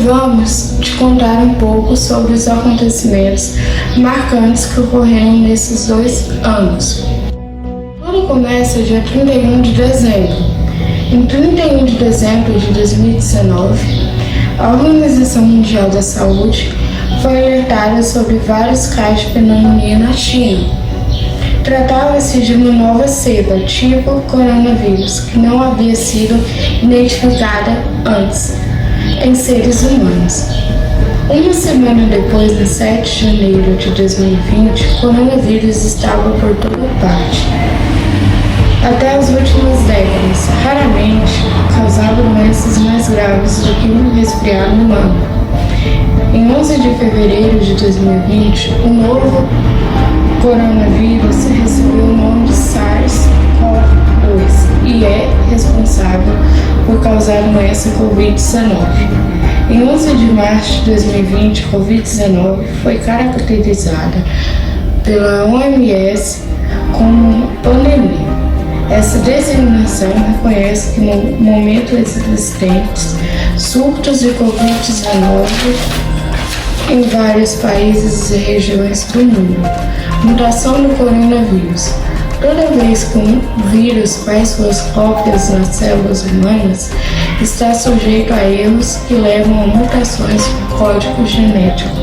vamos te contar um pouco sobre os acontecimentos marcantes que ocorreram nesses 2 anos. Tudo começa dia 31 de dezembro. Em 31 de dezembro de 2019, a Organização Mundial da Saúde foi alertada sobre vários casos de pneumonia na China. Tratava-se de uma nova cepa, tipo coronavírus, que não havia sido identificada antes em seres humanos. Uma semana depois, no 7 de janeiro de 2020, o coronavírus estava por toda parte. Até as últimas décadas, raramente causava doenças mais graves do que um resfriado humano. Em 11 de fevereiro de 2020, o novo coronavírus recebeu o nome de SARS-CoV-2 e é responsável por causar a doença Covid-19. Em 11 de março de 2020, a Covid-19 foi caracterizada pela OMS como pandemia. Essa designação reconhece que no momento existentes surtos de Covid-19 em vários países e regiões do mundo. Mutação do coronavírus. Toda vez que um vírus faz suas cópias nas células humanas, está sujeito a erros que levam a mutações no código genético.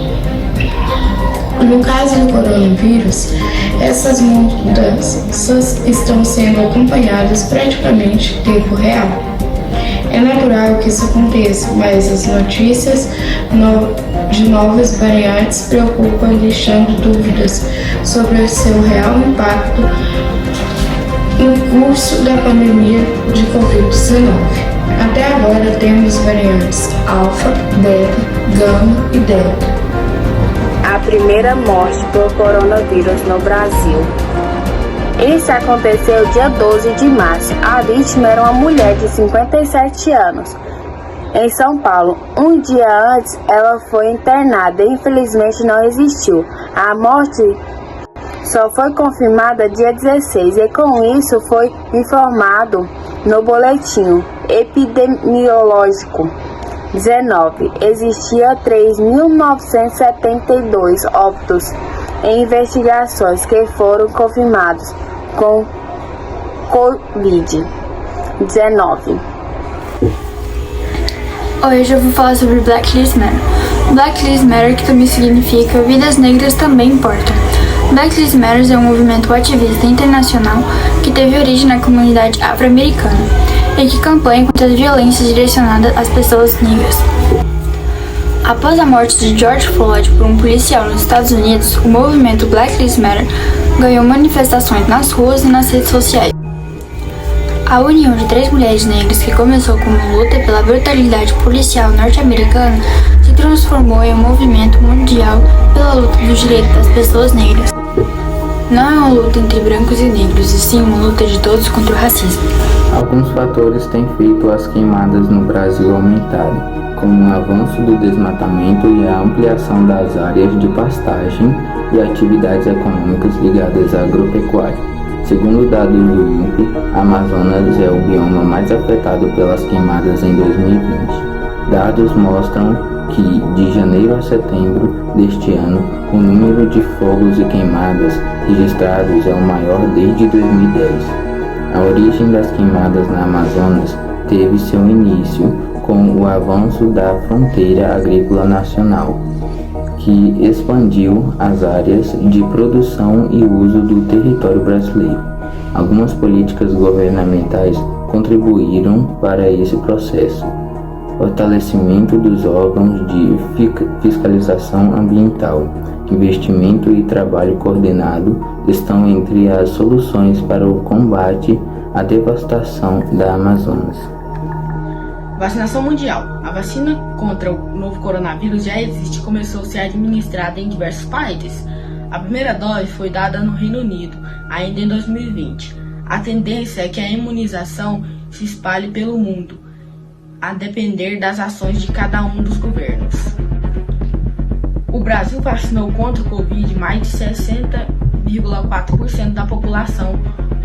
No caso do coronavírus, essas mudanças estão sendo acompanhadas praticamente em tempo real. É natural que isso aconteça, mas as notícias de novas variantes preocupam, deixando dúvidas sobre o seu real impacto no curso da pandemia de Covid-19. Até agora temos variantes alfa, beta, gama e delta. A primeira morte por coronavírus no Brasil. Isso aconteceu dia 12 de março. A vítima era uma mulher de 57 anos, em São Paulo. Um dia antes, ela foi internada e infelizmente não resistiu. A morte só foi confirmada dia 16 e com isso foi informado no boletim epidemiológico 19. Existia 3.972 óbitos em investigações que foram confirmados com Covid-19. Hoje eu vou falar sobre Black Lives Matter. Black Lives Matter, que também significa vidas negras também importam. Black Lives Matter é um movimento ativista internacional que teve origem na comunidade afro-americana e que campanha contra as violências direcionadas às pessoas negras. Após a morte de George Floyd por um policial nos Estados Unidos, o movimento Black Lives Matter ganhou manifestações nas ruas e nas redes sociais. A união de 3 mulheres negras, que começou como luta pela brutalidade policial norte-americana, se transformou em um movimento mundial pela luta dos direitos das pessoas negras. Não é uma luta entre brancos e negros, e sim uma luta de todos contra o racismo. Alguns fatores têm feito as queimadas no Brasil aumentarem, como o avanço do desmatamento e a ampliação das áreas de pastagem e atividades econômicas ligadas à agropecuária. Segundo dados do INPE, Amazonas é o bioma mais afetado pelas queimadas em 2020. Dados mostram que, de janeiro a setembro deste ano, o número de fogos e queimadas registrados é o maior desde 2010. A origem das queimadas na Amazonas teve seu início com o avanço da Fronteira Agrícola Nacional, que expandiu as áreas de produção e uso do território brasileiro. Algumas políticas governamentais contribuíram para esse processo. Fortalecimento dos órgãos de fiscalização ambiental, investimento e trabalho coordenado estão entre as soluções para o combate à devastação da Amazonas. Vacinação mundial. A vacina contra o novo coronavírus já existe e começou a ser administrada em diversos países. A primeira dose foi dada no Reino Unido, ainda em 2020. A tendência é que a imunização se espalhe pelo mundo, a depender das ações de cada um dos governos. O Brasil vacinou contra o Covid mais de 60,4% da população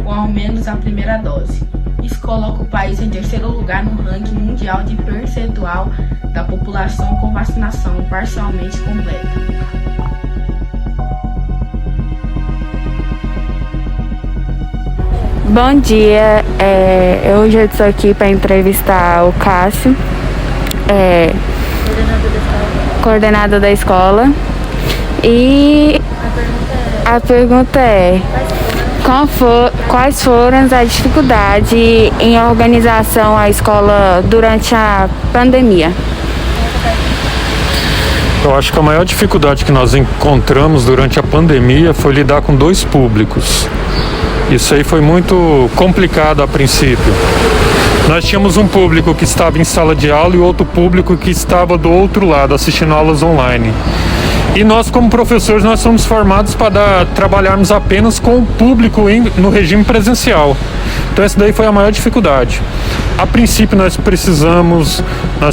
com ao menos a primeira dose. Isso coloca o país em terceiro lugar no ranking mundial de percentual da população com vacinação parcialmente completa. Bom dia, eu hoje estou aqui para entrevistar o Cássio, coordenador da escola, e a pergunta é: quais foram as dificuldades em organização à escola durante a pandemia? Eu acho que a maior dificuldade que nós encontramos durante a pandemia foi lidar com dois públicos. Isso aí foi muito complicado a princípio. Nós tínhamos um público que estava em sala de aula e outro público que estava do outro lado, assistindo aulas online. E nós, como professores, nós somos formados para trabalharmos apenas com o público no regime presencial. Então essa daí foi a maior dificuldade. A princípio nós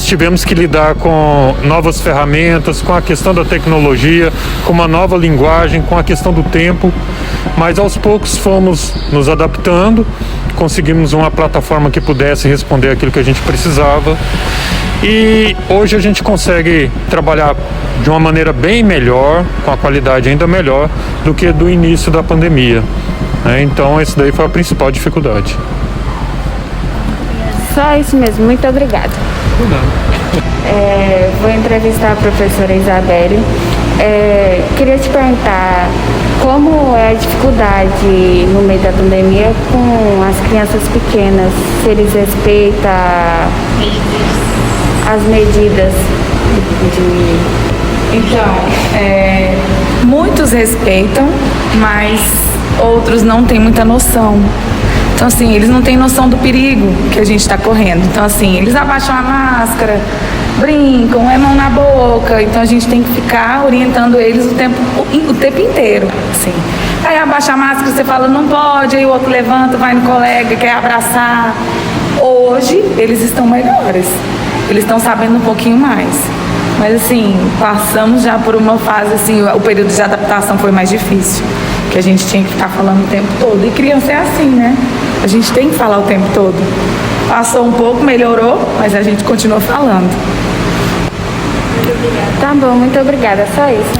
tivemos que lidar com novas ferramentas, com a questão da tecnologia, com uma nova linguagem, com a questão do tempo, mas aos poucos fomos nos adaptando, conseguimos uma plataforma que pudesse responder aquilo que a gente precisava, e hoje a gente consegue trabalhar de uma maneira bem melhor, com a qualidade ainda melhor do que do início da pandemia, né? Então essa daí foi a principal dificuldade. Só isso mesmo, muito obrigada. Vou entrevistar a professora Isabelle. Queria te perguntar como é a dificuldade no meio da pandemia com as crianças pequenas, se eles respeitam as medidas Então, muitos respeitam, mas outros não têm muita noção. Então, assim, eles não têm noção do perigo que a gente está correndo. Então, assim, eles abaixam a máscara, brincam, mão na boca. Então, a gente tem que ficar orientando eles o tempo inteiro, assim. Aí abaixa a máscara, você fala, não pode, aí o outro levanta, vai no colega, quer abraçar. Hoje, eles estão melhores. Eles estão sabendo um pouquinho mais. Mas, assim, passamos já por uma fase, assim, o período de adaptação foi mais difícil. Que a gente tinha que ficar falando o tempo todo. E criança é assim, né? A gente tem que falar o tempo todo. Passou um pouco, melhorou, mas a gente continua falando. Tá bom, muito obrigada, só isso.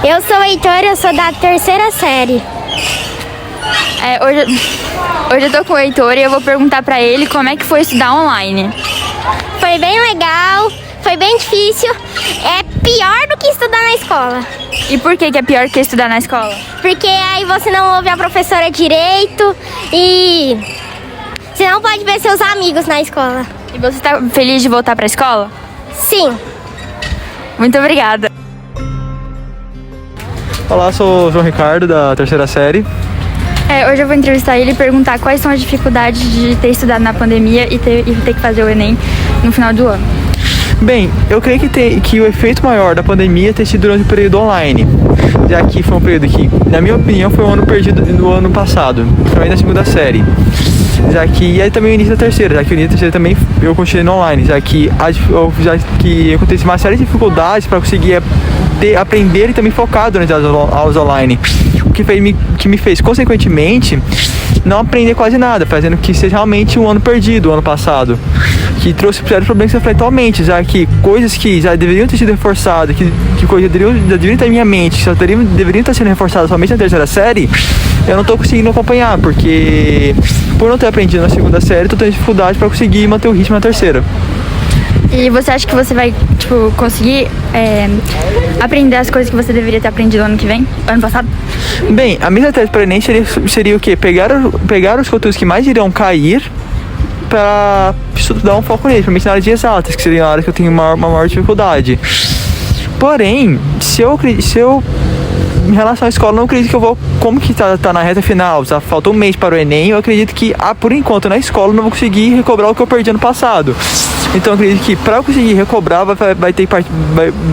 Eu sou Heitor, eu sou da 3ª série. Hoje eu tô com o Heitor e eu vou perguntar pra ele como é que foi estudar online. Foi bem legal, foi bem difícil. É pior do que estudar na escola. E por que é pior que estudar na escola? Porque aí você não ouve a professora direito e você não pode ver seus amigos na escola. E você tá feliz de voltar pra escola? Sim. Muito obrigada. Olá, sou o João Ricardo, da 3ª série. Hoje eu vou entrevistar ele e perguntar quais são as dificuldades de ter estudado na pandemia e ter que fazer o Enem no final do ano. Bem, eu creio que o efeito maior da pandemia tem sido durante o período online, já que foi um período que, na minha opinião, foi um ano perdido no ano passado, principalmente na 2ª série. E aí também o início da 3ª, já que o início da 3ª também eu continuei no online, já que aconteceu uma série de dificuldades para conseguir aprender e também focar durante as aulas online, o que me fez, consequentemente, não aprender quase nada, fazendo que seja realmente um ano perdido, o ano passado, que trouxe sérios problemas atualmente, já que coisas que já deveriam ter sido reforçadas, que coisas já deveriam estar em minha mente, que só deveriam estar sendo reforçadas somente na 3ª série, eu não estou conseguindo acompanhar, porque por não ter aprendido na 2ª série, estou tendo dificuldade para conseguir manter o ritmo na 3ª. E você acha que você vai, conseguir aprender as coisas que você deveria ter aprendido ano passado? Bem, a minha estratégia para o Enem seria o quê? Pegar os conteúdos que mais iriam cair para estudar um foco neles, principalmente na área de exatas, que seria a área que eu tenho uma maior dificuldade. Porém, se eu em relação à escola, não acredito que eu vou, como que tá na reta final, falta um mês para o Enem, eu acredito que, por enquanto, na escola eu não vou conseguir recobrar o que eu perdi ano passado. Então eu acredito que para eu conseguir recobrar, vou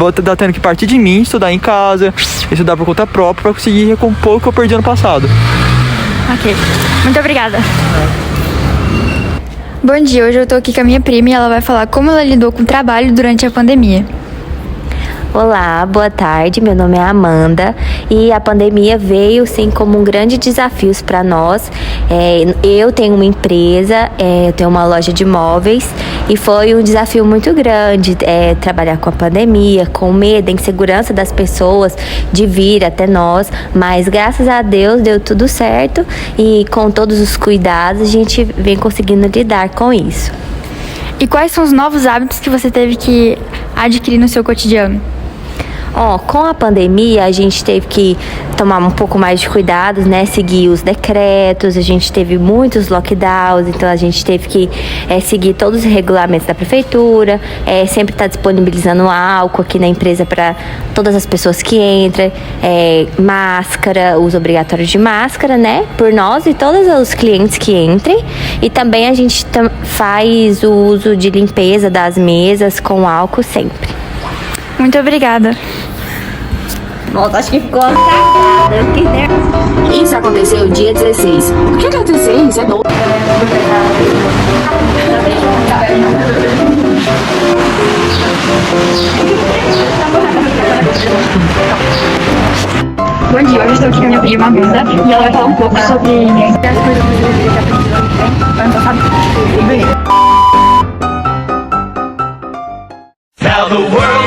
estar tendo que partir de mim, estudar em casa, estudar por conta própria, para conseguir recompor o que eu perdi ano passado. Ok, muito obrigada. Bom dia, hoje eu tô aqui com a minha prima e ela vai falar como ela lidou com o trabalho durante a pandemia. Olá, boa tarde, meu nome é Amanda e a pandemia veio sim como um grande desafio para nós Eu tenho uma empresa, eu tenho uma loja de móveis e foi um desafio muito grande trabalhar com a pandemia, com medo, a insegurança das pessoas de vir até nós, mas graças a Deus deu tudo certo e com todos os cuidados a gente vem conseguindo lidar com isso. E quais são os novos hábitos que você teve que adquirir no seu cotidiano? Com a pandemia, a gente teve que tomar um pouco mais de cuidados, né? Seguir os decretos, a gente teve muitos lockdowns, então a gente teve que seguir todos os regulamentos da prefeitura, sempre estar disponibilizando álcool aqui na empresa para todas as pessoas que entram, máscara, uso obrigatório de máscara, né? Por nós e todos os clientes que entrem. E também a gente faz o uso de limpeza das mesas com álcool sempre. Muito obrigada. Nossa, acho que ficou cagada. Isso aconteceu dia 16. O que aconteceu? Isso é doido. Bom dia, hoje estou aqui com a minha prima Amanda e ela vai falar um pouco sobre as coisas que você já aprendeu ano passado. Now the world